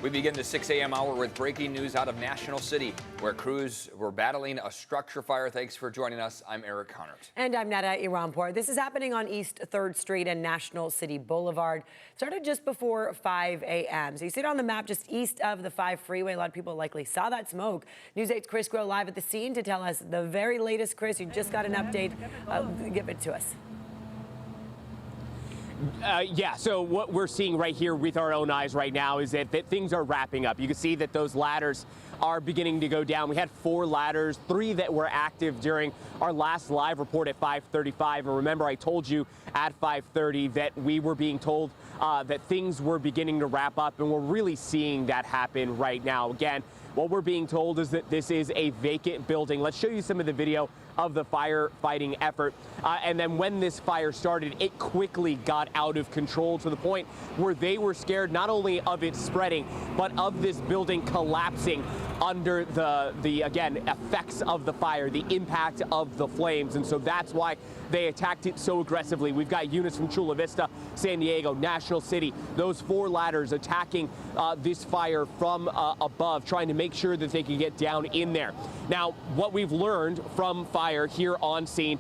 We begin the 6 a.m. hour with breaking news out of National City, where crews were battling a structure fire. Thanks for joining us. I'm Eric Connert. And I'm Netta Iranpour. This is happening on East 3rd Street and National City Boulevard. Started just before 5 a.m. So you see it on the map just east of the 5 freeway. A lot of people likely saw that smoke. News 8's Chris Groh live at the scene to tell us the very latest. Chris, you just got an update. Give it to us. Yeah, so what we're seeing right here with our own eyes right now is that things are wrapping up. You can see that those ladders are beginning to go down. We had 4 ladders, 3 that were active during our last live report at 5:35. And remember, I told you at 5:30 that we were being told that things were beginning to wrap up, and we're really seeing that happen right now. Again, what we're being told is that this is a vacant building. Let's show you some of the video of the firefighting effort. And then when this fire started, it quickly got out of control to the point where they were scared not only of it spreading, but of this building collapsing under the again, effects of the fire, the impact of the flames. And so that's why they attacked it so aggressively. We've got units from Chula Vista, San Diego, National City, those 4 ladders attacking this fire from above, trying to make sure that they could get down in there. Now, what we've learned from fire here on scene,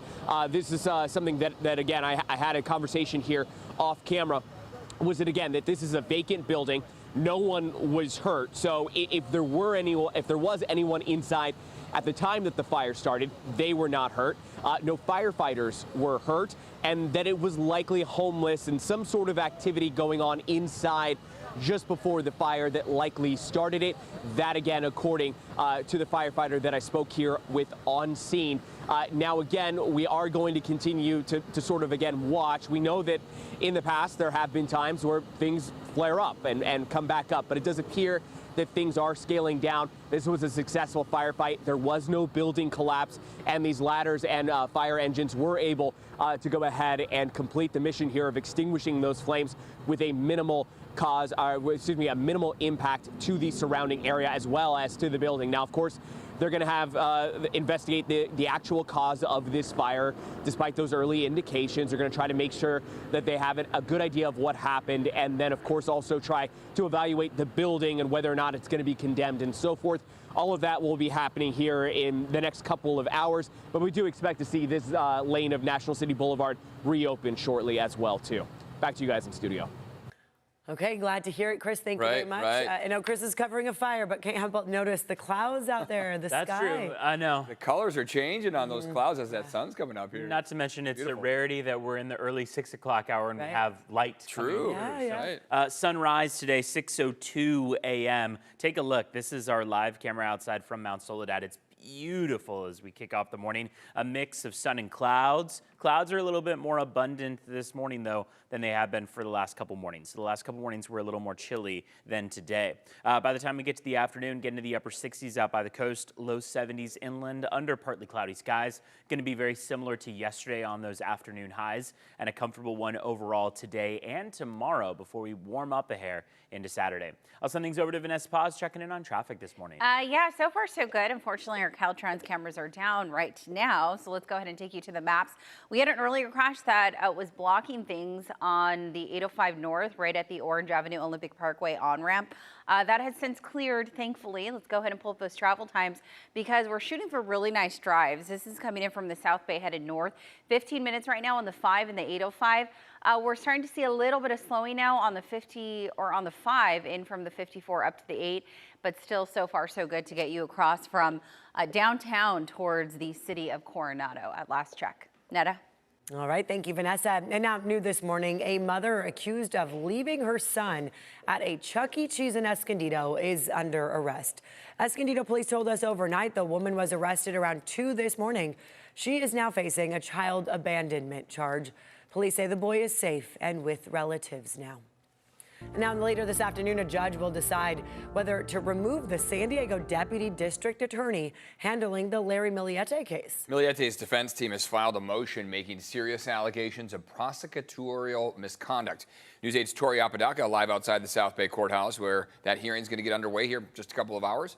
this is something that again, I had a conversation here off camera, was that again, that this is a vacant building. No one was hurt. So if there was anyone inside at the time that the fire started, they were not hurt. No firefighters were hurt, and that it was likely homeless and some sort of activity going on inside just before the fire that likely started it. That again, according to the firefighter that I spoke here with on scene. Now again, we are going to continue to sort of again watch. We know that in the past there have been times where things flare up and come back up, but it does appear that things are scaling down. This was a successful firefight. There was no building collapse, and these ladders and fire engines were able to go ahead and complete the mission here of extinguishing those flames with a minimal a minimal impact to the surrounding area as well as to the building. Now, of course, they're going to have investigate the actual cause of this fire. Despite those early indications, they're going to try to make sure that they have a good idea of what happened, and then, of course, also try to evaluate the building and whether or not it's going to be condemned and so forth. All of that will be happening here in the next couple of hours, but we do expect to see this lane of National City Boulevard reopen shortly as well, too. Back to you guys in studio. Okay, glad to hear it, Chris. Thank you very much. I know Chris is covering a fire, but can't help but notice the clouds out there, the That's sky. true. I know. The colors are changing on those clouds as that sun's coming up here. Not to mention, it's Beautiful. a rarity that we're in the early 6 o'clock hour and we have light. True. Yeah. Sunrise today, 6:02 a.m. Take a look. This is our live camera outside from Mount Soledad. It's beautiful as we kick off the morning. A mix of sun and clouds. Clouds are a little bit more abundant this morning, though, than they have been for the last couple mornings. The last couple mornings were a little more chilly than today. By the time we get to the afternoon, get into the upper 60s out by the coast, low 70s inland, under partly cloudy skies. Going to be very similar to yesterday on those afternoon highs, and a comfortable one overall today and tomorrow before we warm up a hair into Saturday. I'll send things over to Vanessa Paz checking in on traffic this morning. Yeah, so far so good. Unfortunately, our Caltrans cameras are down right now, so let's go ahead and take you to the maps. We had an earlier crash that was blocking things on the 805 North, right at the Orange Avenue Olympic Parkway on-ramp. That has since cleared, thankfully. Let's go ahead and pull up those travel times because we're shooting for really nice drives. This is coming in from the South Bay headed north. 15 minutes right now on the 5 and the 805. We're starting to see a little bit of slowing now on the 50 or on the 5 in from the 54 up to the 8, but still so far so good to get you across from downtown towards the city of Coronado at last check. Netta? All right, thank you, Vanessa. And now new this morning, a mother accused of leaving her son at a Chuck E. Cheese in Escandido is under arrest. Escandido police told us overnight the woman was arrested around 2 this morning. She is now facing a child abandonment charge. Police say the boy is safe and with relatives now. Now, later this afternoon, a judge will decide whether to remove the San Diego deputy district attorney handling the Larry Millete case. Millete's defense team has filed a motion making serious allegations of prosecutorial misconduct. News 8's Tori Apodaca live outside the South Bay Courthouse, where that hearing is going to get underway here in just a couple of hours.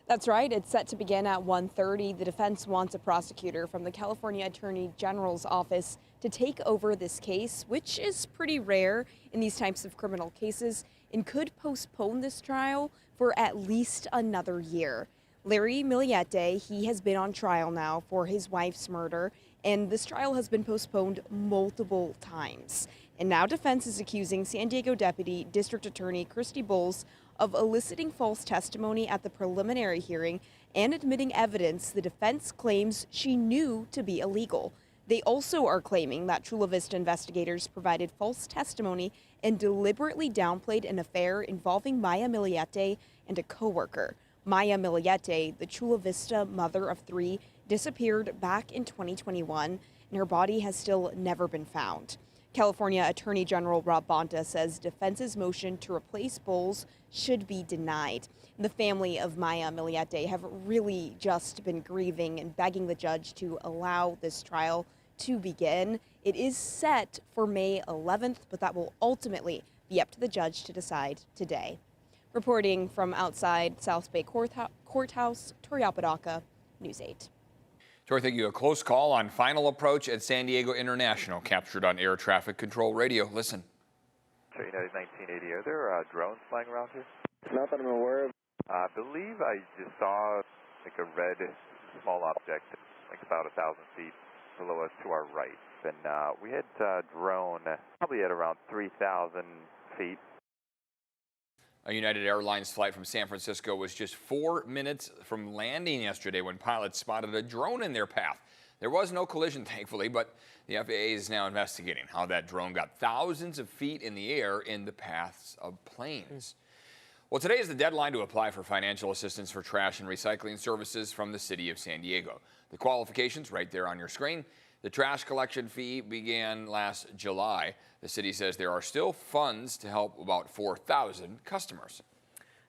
That's right. It's set to begin at 1:30. The defense wants a prosecutor from the California Attorney General's office to take over this case, which is pretty rare in these types of criminal cases. and could postpone this trial for at least another year. Larry Millete, he has been on trial now for his wife's murder, and this trial has been postponed multiple times. And now defense is accusing San Diego Deputy District Attorney Christy Bowles of eliciting false testimony at the preliminary hearing and admitting evidence the defense claims she knew to be illegal. They also are claiming that Chula Vista investigators provided false testimony and deliberately downplayed an affair involving Maya Millete and a coworker. Maya Millete, the Chula Vista mother of 3, disappeared back in 2021, and her body has still never been found. California Attorney General Rob Bonta says defense's motion to replace Bowles should be denied. The family of Maya Millete have really just been grieving and begging the judge to allow this trial to begin. It is set for May 11th, but that will ultimately be up to the judge to decide today. Reporting from outside South Bay Courthouse, Tori Apodaca, News 8. Tori, thank you. A close call on final approach at San Diego International, captured on air traffic control radio. Listen. So United 1980, are there drones flying around here? Not that I'm aware of. I believe I just saw like a red small object, like about 1,000 feet below us to our right. And we had drone probably at around 3,000 feet. A United Airlines flight from San Francisco was just 4 minutes from landing yesterday when pilots spotted a drone in their path. There was no collision, thankfully, but the FAA is now investigating how that drone got thousands of feet in the air in the paths of planes. Well, today is the deadline to apply for financial assistance for trash and recycling services from the city of San Diego. The qualifications right there on your screen. The trash collection fee began last July. The city says there are still funds to help about 4,000 customers.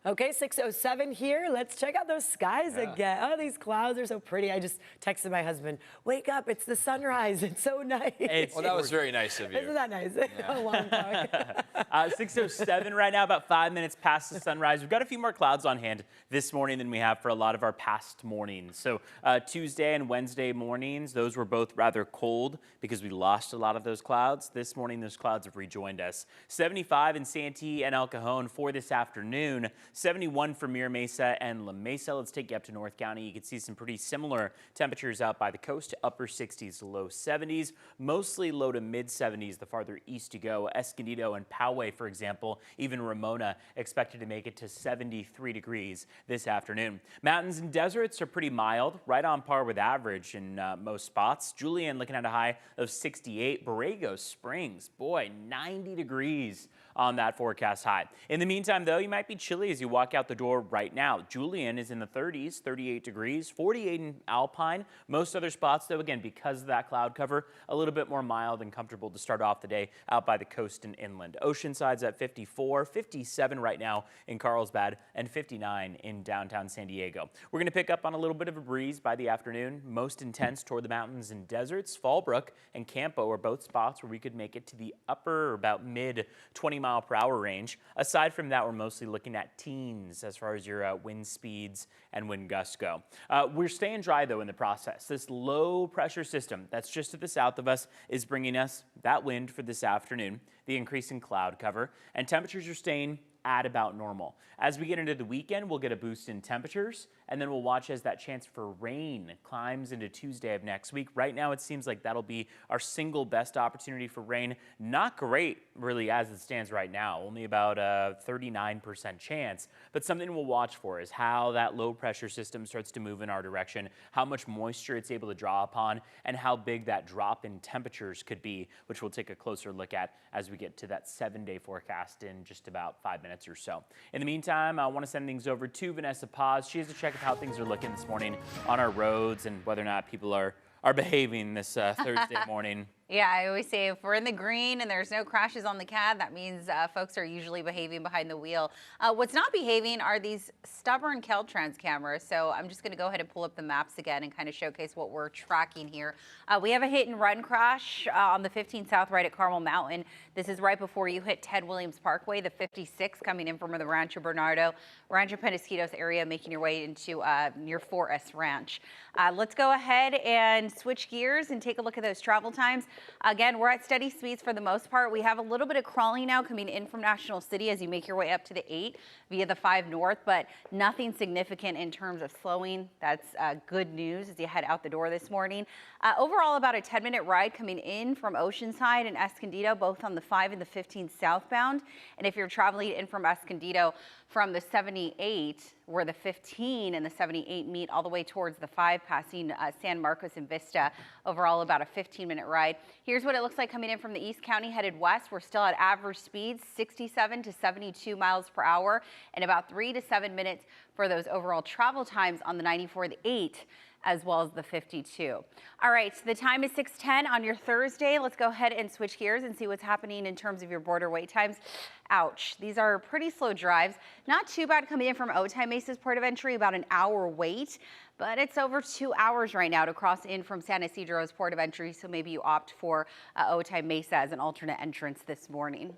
Okay, 6:07 here. Let's check out those skies again. Oh, these clouds are so pretty. I just texted my husband, wake up, it's the sunrise. It's so nice. Well, that was very nice of you. Isn't that nice? A long talk. 6:07 right now, about 5 minutes past the sunrise. We've got a few more clouds on hand this morning than we have for a lot of our past mornings. So Tuesday and Wednesday mornings, those were both rather cold because we lost a lot of those clouds. This morning, those clouds have rejoined us. 75 in Santee and El Cajon for this afternoon. 71 for Mira Mesa and La Mesa. Let's take you up to North County. You can see some pretty similar temperatures out by the coast, upper 60s to low 70s, mostly low to mid 70s the farther east you go. Escandido and Poway, for example, even Ramona expected to make it to 73 degrees this afternoon. Mountains and deserts are pretty mild, right on par with average in most spots. Julian looking at a high of 68. Borrego Springs, boy, 90 degrees on that forecast high. In the meantime, though, you might be chilly as you walk out the door right now. Julian is in the 30s, 38 degrees, 48 in Alpine. Most other spots, though, again, because of that cloud cover, a little bit more mild and comfortable to start off the day out by the coast and inland. Oceanside's at 54, 57 right now in Carlsbad, and 59 in downtown San Diego. We're going to pick up on a little bit of a breeze by the afternoon, most intense toward the mountains and deserts. Fallbrook and Campo are both spots where we could make it to the upper or about mid 20-mile-per-hour range. Aside from that, we're mostly looking at teens as far as your wind speeds and wind gusts go. We're staying dry, though, in the process. This low pressure system that's just to the south of us is bringing us that wind for this afternoon, the increase in cloud cover, and temperatures are staying at about normal. As we get into the weekend, we'll get a boost in temperatures, and then we'll watch as that chance for rain climbs into Tuesday of next week. Right now, it seems like that'll be our single best opportunity for rain. Not great, really, as it stands right now. Only about a 39% chance. But something we'll watch for is how that low pressure system starts to move in our direction, how much moisture it's able to draw upon, and how big that drop in temperatures could be, which we'll take a closer look at as we get to that 7-day forecast in just about 5 minutes or so. In the meantime, I want to send things over to Vanessa Paz. She has a check of how things are looking this morning on our roads and whether or not people are behaving this Thursday morning. Yeah, I always say if we're in the green and there's no crashes on the CAD, that means folks are usually behaving behind the wheel. What's not behaving are these stubborn Caltrans cameras. So I'm just going to go ahead and pull up the maps again and kind of showcase what we're tracking here. We have a hit and run crash on the 15 South right at Carmel Mountain. This is right before you hit Ted Williams Parkway, the 56 coming in from the Rancho Bernardo, Rancho Penasquitos area, making your way into near 4S Ranch. Let's go ahead and switch gears and take a look at those travel times. Again, we're at steady speeds for the most part. We have a little bit of crawling now coming in from National City as you make your way up to the 8 via the 5 North, but nothing significant in terms of slowing. That's good news as you head out the door this morning. Overall, about a 10-minute ride coming in from Oceanside and Escandido, both on the 5 and the 15 southbound. And if you're traveling in from Escandido from the 78, where the 15 and the 78 meet all the way towards the 5, passing San Marcos and Vista, overall about a 15-minute ride. Here's what it looks like coming in from the East County headed west. We're still at average speeds, 67 to 72 miles per hour, and about 3 to 7 minutes for those overall travel times on the 94, the 8, as well as the 52. All right, so the time is 6:10 on your Thursday. Let's go ahead and switch gears and see what's happening in terms of your border wait times. Ouch, these are pretty slow drives. Not too bad coming in from Otay Mesa's port of entry, about an hour wait, but it's over 2 hours right now to cross in from San Ysidro's port of entry, so maybe you opt for Otay Mesa as an alternate entrance this morning.